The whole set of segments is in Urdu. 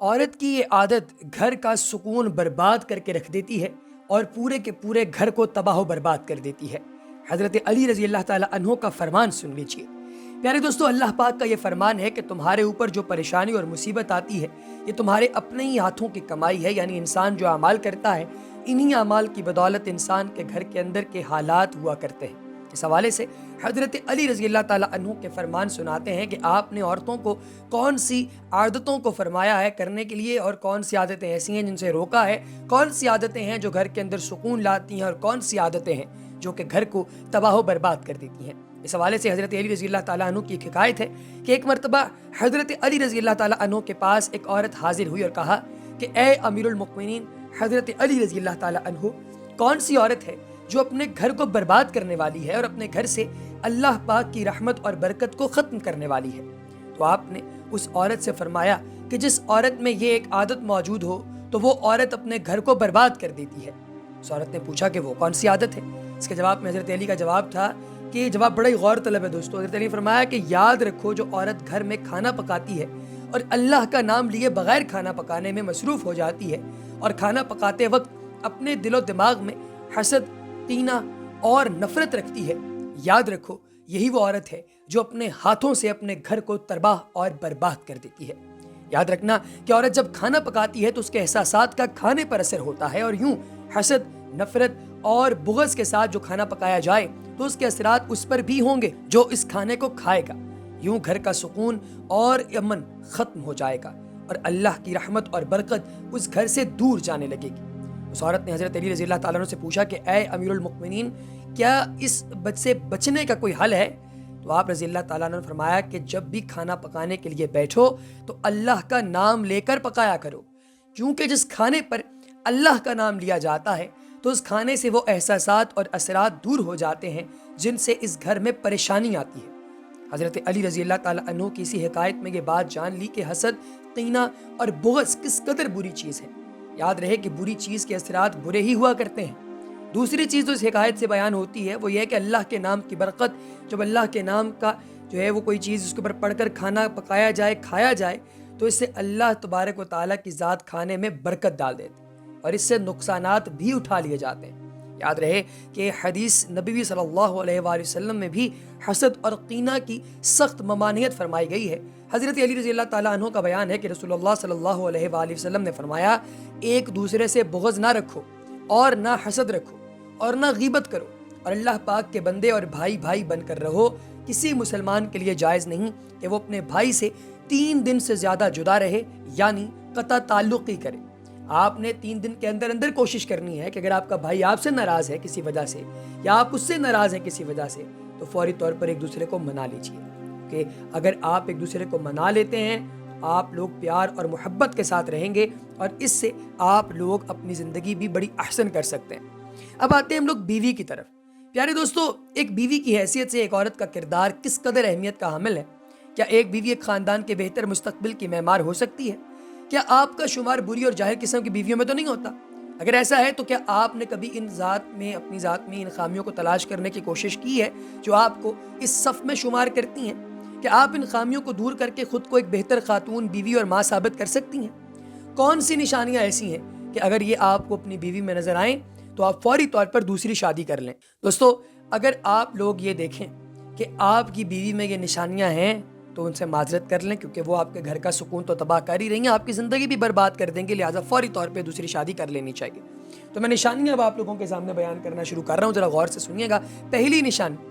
عورت کی یہ عادت گھر کا سکون برباد کر کے رکھ دیتی ہے اور پورے کے پورے گھر کو تباہ و برباد کر دیتی ہے۔ حضرت علی رضی اللہ تعالیٰ عنہ کا فرمان سن لیجیے۔ پیارے دوستو، اللہ پاک کا یہ فرمان ہے کہ تمہارے اوپر جو پریشانی اور مصیبت آتی ہے یہ تمہارے اپنے ہی ہاتھوں کی کمائی ہے، یعنی انسان جو اعمال کرتا ہے انہی اعمال کی بدولت انسان کے گھر کے اندر کے حالات ہوا کرتے ہیں۔ اس حوالے سے حضرت علی رضی اللہ تعالیٰ عنہ کے فرمان سناتے ہیں کہ آپ نے عورتوں کو کون سی عادتوں کو فرمایا ہے کرنے کے لیے اور کون سی عادتیں ایسی ہیں جن سے روکا ہے، کون سی عادتیں ہیں جو گھر کے اندر سکون لاتی ہیں اور کون سی عادتیں ہیں جو کہ گھر کو تباہ و برباد کر دیتی ہیں۔ اس حوالے سے حضرت علی رضی اللہ تعالیٰ عنہ کی ایک حکایت ہے کہ ایک مرتبہ حضرت علی رضی اللہ تعالیٰ عنہ کے پاس ایک عورت حاضر ہوئی اور کہا کہ اے امیر المؤمنین حضرت علی رضی اللہ تعالیٰ عنہ، کون سی عورت ہے جو اپنے گھر کو برباد کرنے والی ہے اور اپنے گھر سے اللہ پاک کی رحمت اور برکت کو ختم کرنے والی ہے؟ تو آپ نے اس عورت سے فرمایا کہ جس عورت میں یہ ایک عادت موجود ہو تو وہ عورت اپنے گھر کو برباد کر دیتی ہے۔ اس عورت نے پوچھا کہ وہ کون سی عادت ہے؟ اس کے جواب میں حضرت علی کا جواب تھا کہ یہ جواب بڑا ہی غور طلب ہے دوستو۔ حضرت علی نے فرمایا کہ یاد رکھو، جو عورت گھر میں کھانا پکاتی ہے اور اللہ کا نام لیے بغیر کھانا پکانے میں مصروف ہو جاتی ہے اور کھانا پکاتے وقت اپنے دل و دماغ میں حسد، کینہ اور نفرت رکھتی ہے، یاد رکھو یہی وہ عورت ہے جو اپنے ہاتھوں سے اپنے گھر کو تباہ اور برباد کر دیتی ہے۔ یاد رکھنا کہ عورت جب کھانا پکاتی ہے تو اس کے احساسات کا کھانے پر اثر ہوتا ہے، اور یوں حسد، نفرت اور بغض کے ساتھ جو کھانا پکایا جائے تو اس کے اثرات اس پر بھی ہوں گے جو اس کھانے کو کھائے گا۔ یوں گھر کا سکون اور امن ختم ہو جائے گا اور اللہ کی رحمت اور برکت اس گھر سے دور جانے لگے گی۔ اس عورت نے حضرت علی رضی اللہ تعالیٰ عنہ سے پوچھا کہ اے امیر المؤمنین، کیا اس بد سے بچنے کا کوئی حل ہے؟ تو آپ رضی اللہ تعالیٰ عنہ نے فرمایا کہ جب بھی کھانا پکانے کے لیے بیٹھو تو اللہ کا نام لے کر پکایا کرو، کیونکہ جس کھانے پر اللہ کا نام لیا جاتا ہے تو اس کھانے سے وہ احساسات اور اثرات دور ہو جاتے ہیں جن سے اس گھر میں پریشانی آتی ہے۔ حضرت علی رضی اللہ تعالیٰ عنہ کی اسی حکایت میں یہ بات جان لی کہ حسد، کینہ اور بغض کس قدر بری چیز ہے۔ یاد رہے کہ بری چیز کے اثرات برے ہی ہوا کرتے ہیں۔ دوسری چیز جو اس حکایت سے بیان ہوتی ہے وہ یہ ہے کہ اللہ کے نام کی برکت، جب اللہ کے نام کا جو ہے وہ کوئی چیز اس کے اوپر پڑھ کر کھانا پکایا جائے، کھایا جائے، تو اس سے اللہ تبارک و تعالیٰ کی ذات کھانے میں برکت ڈال دیتی اور اس سے نقصانات بھی اٹھا لیے جاتے ہیں۔ یاد رہے کہ حدیث نبوی صلی اللہ علیہ وآلہ وسلم میں بھی حسد اور کینہ کی سخت ممانعت فرمائی گئی ہے۔ حضرت علی رضی اللہ تعالیٰ عنہ کا بیان ہے کہ رسول اللہ صلی اللہ علیہ وآلہ وسلم نے فرمایا، ایک دوسرے سے بغض نہ رکھو اور نہ حسد رکھو اور نہ غیبت کرو، اور اللہ پاک کے بندے اور بھائی بھائی بن کر رہو۔ کسی مسلمان کے لیے جائز نہیں کہ وہ اپنے بھائی سے 3 دن سے زیادہ جدا رہے، یعنی قطع تعلق ہی کرے۔ آپ نے 3 دن کے اندر اندر کوشش کرنی ہے کہ اگر آپ کا بھائی آپ سے ناراض ہے کسی وجہ سے یا آپ اس سے ناراض ہیں کسی وجہ سے تو فوری طور پر ایک دوسرے کو منا لیجیے، کہ اگر آپ ایک دوسرے کو منا لیتے ہیں آپ لوگ پیار اور محبت کے ساتھ رہیں گے اور اس سے آپ لوگ اپنی زندگی بھی بڑی احسن کر سکتے ہیں۔ اب آتے ہیں ہم لوگ بیوی کی طرف۔ پیارے دوستو، ایک بیوی کی حیثیت سے ایک عورت کا کردار کس قدر اہمیت کا حامل ہے۔ کیا ایک بیوی ایک خاندان کے بہتر مستقبل کی معمار ہو سکتی ہے؟ کیا آپ کا شمار بری اور جاہل قسم کی بیویوں میں تو نہیں ہوتا؟ اگر ایسا ہے تو کیا آپ نے کبھی اپنی ذات میں ان خامیوں کو تلاش کرنے کی کوشش کی ہے جو آپ کو اس صف میں شمار کرتی ہیں؟ کیا آپ ان خامیوں کو دور کر کے خود کو ایک بہتر خاتون، بیوی اور ماں ثابت کر سکتی ہیں؟ کون سی نشانیاں ایسی ہیں کہ اگر یہ آپ کو اپنی بیوی میں نظر آئیں تو آپ فوری طور پر دوسری شادی کر لیں؟ دوستو، اگر آپ لوگ یہ دیکھیں کہ آپ کی بیوی میں یہ نشانیاں ہیں تو ان سے معذرت کر لیں، کیونکہ وہ آپ کے گھر کا سکون تو تباہ کر ہی رہی ہیں، آپ کی زندگی بھی برباد کر دیں گے، لہٰذا فوری طور پہ دوسری شادی کر لینی چاہیے۔ تو میں نشانیاں اب آپ لوگوں کے سامنے بیان کرنا شروع کر رہا ہوں، ذرا غور سے سنیے گا۔ پہلی نشانی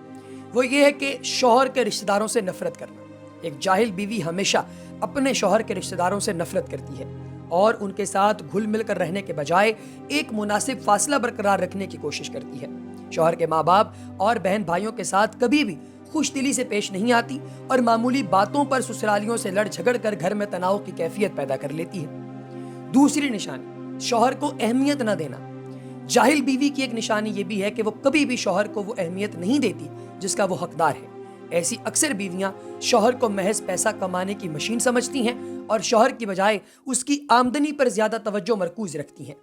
وہ یہ ہے کہ شوہر کے رشتہ داروں سے نفرت کرنا۔ ایک جاہل بیوی ہمیشہ اپنے شوہر کے رشتہ داروں سے نفرت کرتی ہے اور ان کے ساتھ گھل مل کر رہنے کے بجائے ایک مناسب فاصلہ برقرار رکھنے کی کوشش کرتی ہے۔ شوہر کے ماں باپ اور بہن بھائیوں کے ساتھ کبھی بھی خوش دلی سے پیش نہیں آتی اور معمولی باتوں پر سسرالیوں سے لڑ جھگڑ کر گھر میں تناؤ کی کیفیت پیدا کر لیتی ہے۔ دوسری نشانی، شوہر کو اہمیت نہ دینا۔ جاہل بیوی کی ایک نشانی یہ بھی ہے کہ وہ کبھی بھی شوہر کو وہ اہمیت نہیں دیتی جس کا وہ حقدار ہے۔ ایسی اکثر بیویاں شوہر کو محض پیسہ کمانے کی مشین سمجھتی ہیں اور شوہر کی بجائے اس کی آمدنی پر زیادہ توجہ مرکوز رکھتی ہیں۔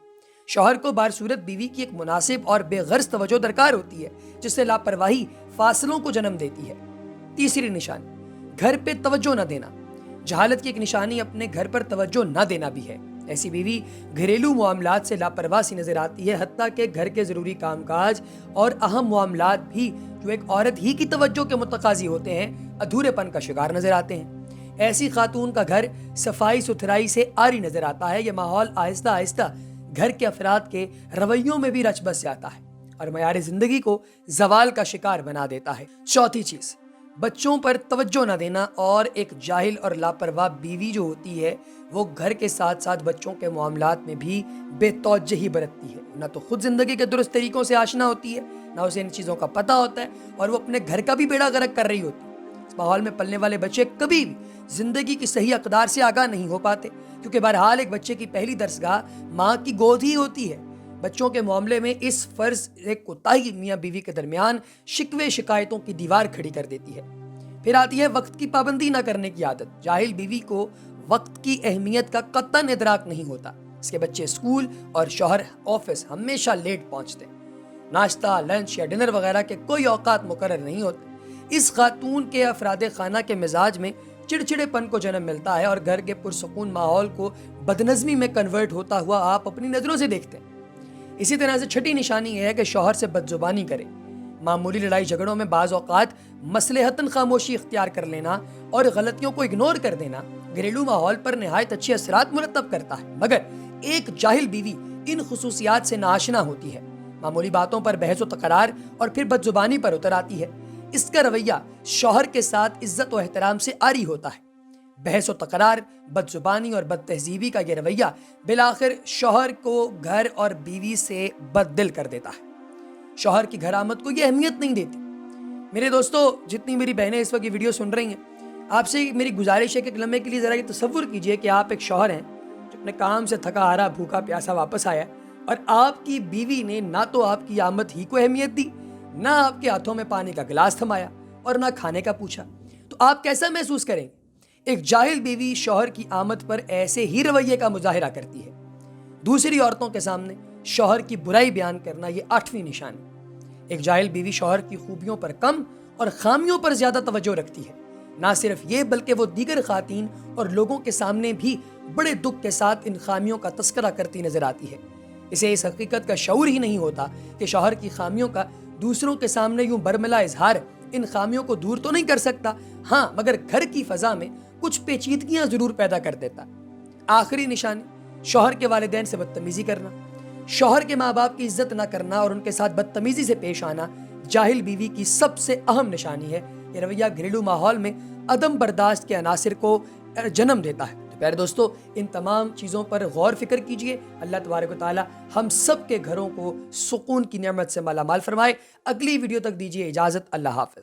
شوہر کو بارصورت بیوی کی ایک مناسب اور بے غرض توجہ درکار ہوتی ہے جس سے لاپرواہی فاصلوں کو جنم دیتی ہے۔ تیسری نشانی، گھر پہ توجہ نہ دینا۔ جہالت کی ایک نشانی اپنے گھر پر توجہ نہ دینا بھی ہے۔ ایسی بیوی گھریلو معاملات سے لاپرواہ سی نظر آتی ہے، حتیٰ کہ گھر کے ضروری کام کاج اور اہم معاملات بھی جو ایک عورت ہی کی توجہ کے متقاضی ہوتے ہیں ادھورے پن کا شکار نظر آتے ہیں۔ ایسی خاتون کا گھر صفائی ستھرائی سے عاری نظر آتا ہے۔ یہ ماحول آہستہ آہستہ گھر کے افراد کے رویوں میں بھی رچ بس جاتا ہے اور معیار زندگی کو زوال کا شکار بنا دیتا ہے۔ چوتھی چیز، بچوں پر توجہ نہ دینا اور ایک جاہل اور لاپرواہ بیوی جو ہوتی ہے وہ گھر کے ساتھ ساتھ بچوں کے معاملات میں بھی بے توجہی برتتی ہے۔ نہ تو خود زندگی کے درست طریقوں سے آشنا ہوتی ہے، نہ اسے ان چیزوں کا پتہ ہوتا ہے، اور وہ اپنے گھر کا بھی بیڑا غرق کر رہی ہوتی ہے۔ اس ماحول میں پلنے والے بچے کبھی بھی زندگی کی صحیح اقدار سے آگاہ نہیں ہو پاتے، کیونکہ بہرحال ایک بچے کی پہلی درسگاہ ماں کی گود ہی ہوتی ہے۔ بچوں کے معاملے میں اس فرض ایک کوتاہی میاں بیوی کے درمیان شکوے شکایتوں کی دیوار کھڑی کر دیتی ہے۔ پھر آتی ہے وقت کی پابندی نہ کرنے کی عادت۔ جاہل بیوی کو وقت کی اہمیت کا قطعاً ادراک نہیں ہوتا۔ اس کے بچے اسکول اور شوہر آفس ہمیشہ لیٹ پہنچتے ہیں۔ ناشتہ، لنچ یا ڈنر وغیرہ کے کوئی اوقات مقرر نہیں ہوتے۔ اس خاتون کے افراد خانہ کے مزاج میں چڑچڑے پن کو جنم ملتا ہے اور گھر کے پرسکون ماحول کو بدنظمی میں کنورٹ ہوتا ہوا آپ اپنی نظروں سے دیکھتے ہیں۔ اسی طرح سے چھٹی نشانی ہے کہ شوہر سے بدزبانی کرے۔ معمولی لڑائی جھگڑوں میں بعض اوقات مصلحتاً خاموشی اختیار کر لینا اور غلطیوں کو اگنور کر دینا گھریلو ماحول پر نہایت اچھے اثرات مرتب کرتا ہے، مگر ایک جاہل بیوی ان خصوصیات سے ناآشنا ہوتی ہے۔ معمولی باتوں پر بحث و تکرار اور پھر بدزبانی پر اتر آتی ہے۔ اس کا رویہ شوہر کے ساتھ عزت و احترام سے عاری ہوتا ہے۔ بحث و تکرار، بدزبانی اور بد تہذیبی کا یہ رویہ بالآخر شوہر کو گھر اور بیوی سے بد دل کر دیتا ہے۔ شوہر کی گھر آمد کو یہ اہمیت نہیں دیتی۔ میرے دوستو، جتنی میری بہنیں اس وقت یہ ویڈیو سن رہی ہیں، آپ سے میری گزارش ہے کہ ایک لمحے کے لیے ذرا یہ تصور کیجئے کہ آپ ایک شوہر ہیں جو اپنے کام سے تھکا ہارا بھوکا پیاسا واپس آیا، اور آپ کی بیوی نے نہ تو آپ کی آمد ہی کو اہمیت دی، نہ آپ کے ہاتھوں میں پانی کا گلاس تھمایا اور نہ کھانے کا پوچھا۔ تو آپ کیسا محسوس کریں گے؟ ایک جاہل بیوی شوہر کی آمد پر ایسے ہی رویے کا مظاہرہ کرتی ہے۔ دوسری عورتوں کے سامنے شوہر کی برائی بیان کرنا یہ 8ویں نشانی۔ ایک جاہل بیوی شوہر کی خوبیوں پر کم اور خامیوں پر زیادہ توجہ رکھتی ہے۔ نہ صرف یہ بلکہ وہ دیگر خواتین اور لوگوں کے سامنے بھی بڑے دکھ کے ساتھ ان خامیوں کا تذکرہ کرتی نظر آتی ہے۔ اسے اس حقیقت کا شعور ہی نہیں ہوتا کہ شوہر کی خامیوں کا دوسروں کے سامنے یوں برملا اظہار ان خامیوں کو دور تو نہیں کر سکتا، ہاں مگر گھر کی فضا میں کچھ پیچیدگیاں ضرور پیدا کر دیتا۔ آخری نشانی، شوہر کے والدین سے بدتمیزی کرنا۔ شوہر کے ماں باپ کی عزت نہ کرنا اور ان کے ساتھ بدتمیزی سے پیش آنا جاہل بیوی کی سب سے اہم نشانی ہے۔ یہ رویہ گھریلو ماحول میں عدم برداشت کے عناصر کو جنم دیتا ہے۔ تو پیارے دوستو، ان تمام چیزوں پر غور فکر کیجئے۔ اللہ تبارک و تعالی ہم سب کے گھروں کو سکون کی نعمت سے مالا مال فرمائے۔ اگلی ویڈیو تک دیجئے اجازت۔ اللہ حافظ۔